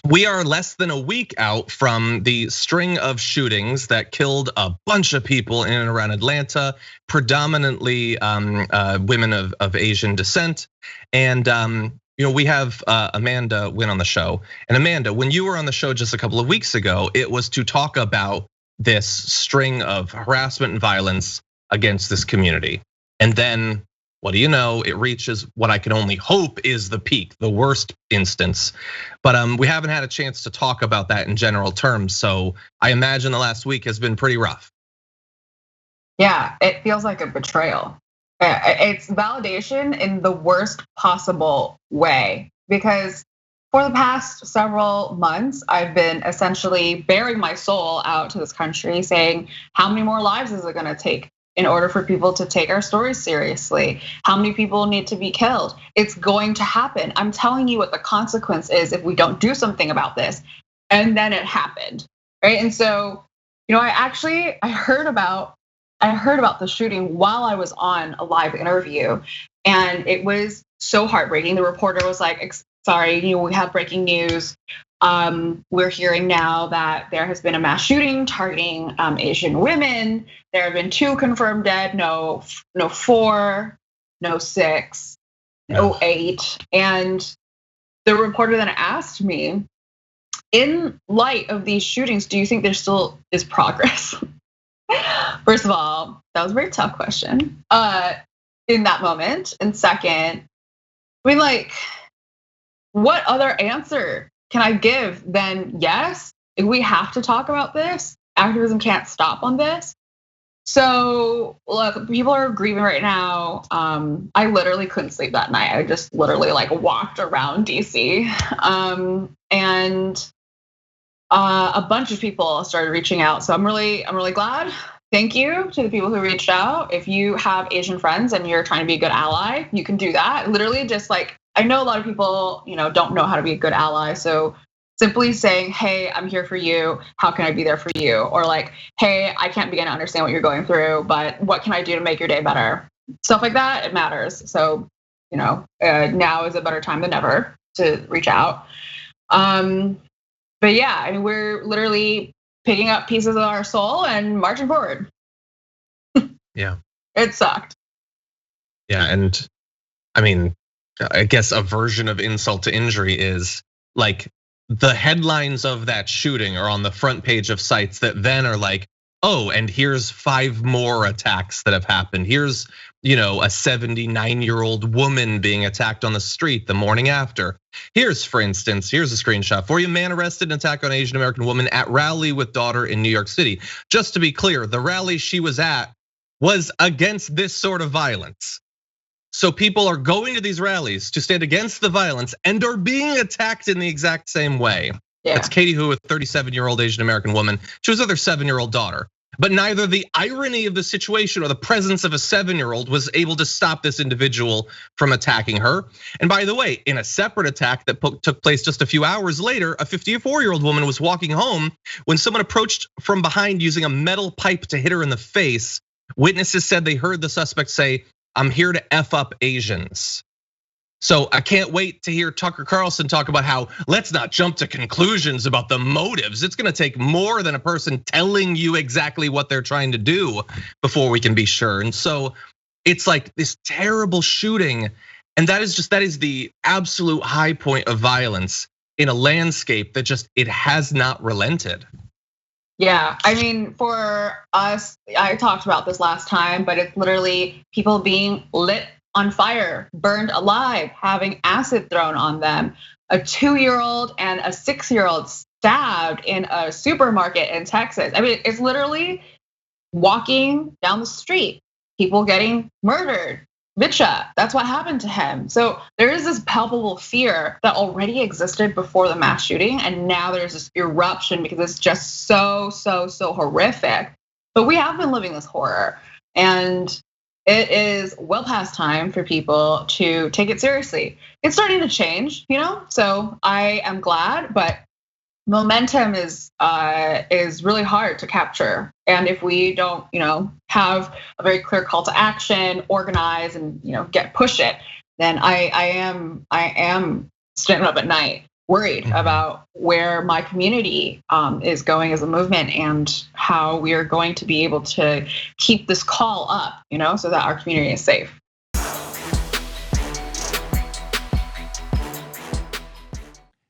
we are less than a week out from the string of shootings that killed a bunch of people in and around Atlanta, predominantly women of Asian descent. And we have Amanda Nguyen on the show. And Amanda, when you were on the show just a couple of weeks ago, it was to talk about this string of harassment and violence against this community. And then, what do you know? It reaches what I can only hope is the peak, the worst instance. But we haven't had a chance to talk about that in general terms. So I imagine the last week has been pretty rough. Yeah, it feels like a betrayal. It's validation in the worst possible way, because for the past several months, I've been essentially bearing my soul out to this country saying, how many more lives is it gonna take in order for people to take our stories seriously? How many people need to be killed? It's going to happen. I'm telling you what the consequence is if we don't do something about this. And then it happened, right? And so, I heard about the shooting while I was on a live interview, and it was so heartbreaking. The reporter was like, sorry, we have breaking news. We're hearing now that there has been a mass shooting targeting Asian women. There have been 2 confirmed dead, no 4, no 6, no 8. And the reporter then asked me, in light of these shootings, do you think there still is progress? First of all, that was a very tough question in that moment. And second, what other answer can I give than yes, we have to talk about this. Activism can't stop on this. So look, people are grieving right now. I literally couldn't sleep that night. I just literally walked around DC, and a bunch of people started reaching out. So I'm really glad. Thank you to the people who reached out. If you have Asian friends and you're trying to be a good ally, you can do that. Literally just I know a lot of people, don't know how to be a good ally. So simply saying, hey, I'm here for you. How can I be there for you? Or hey, I can't begin to understand what you're going through, but what can I do to make your day better? Stuff like that, it matters. So, now is a better time than ever to reach out. But yeah, we're literally picking up pieces of our soul and marching forward. Yeah. It sucked. Yeah, and I guess a version of insult to injury is the headlines of that shooting are on the front page of sites that then are oh, and here's 5 more attacks that have happened. Here's, a 79-year-old woman being attacked on the street the morning after. Here's, for instance, here's a screenshot for you. Man arrested in attack on Asian American woman at rally with daughter in New York City. Just to be clear, the rally she was at was against this sort of violence. So people are going to these rallies to stand against the violence and are being attacked in the exact same way. Yeah. That's Katie Hu, a 37-year-old Asian American woman. She was with her 7-year-old daughter. But neither the irony of the situation or the presence of a 7-year-old was able to stop this individual from attacking her. And by the way, in a separate attack that took place just a few hours later, a 54-year-old woman was walking home when someone approached from behind using a metal pipe to hit her in the face. Witnesses said they heard the suspect say, "I'm here to F up Asians." So I can't wait to hear Tucker Carlson talk about how let's not jump to conclusions about the motives. It's gonna take more than a person telling you exactly what they're trying to do before we can be sure. And so it's this terrible shooting. And that is the absolute high point of violence in a landscape that it has not relented. Yeah, for us, I talked about this last time, but it's literally people being lit on fire, burned alive, having acid thrown on them. A 2-year-old and a 6-year-old stabbed in a supermarket in Texas. It's literally walking down the street, people getting murdered. Vitcha, that's what happened to him. So there is this palpable fear that already existed before the mass shooting, and now there's this eruption because it's just so horrific. But we have been living this horror, and it is well past time for people to take it seriously. It's starting to change, so I am glad, but momentum is really hard to capture. And if we don't, have a very clear call to action, organize, and push it, then I am standing up at night worried about where my community is going as a movement and how we are going to be able to keep this call up, so that our community is safe.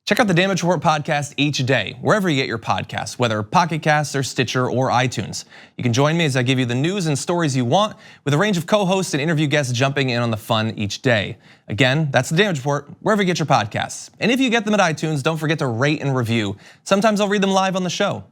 Check out the Damage Report podcast each day, wherever you get your podcasts, whether Pocket Casts or Stitcher or iTunes. You can join me as I give you the news and stories you want, with a range of co-hosts and interview guests jumping in on the fun each day. Again, that's the Damage Report, wherever you get your podcasts. And if you get them at iTunes, don't forget to rate and review. Sometimes I'll read them live on the show.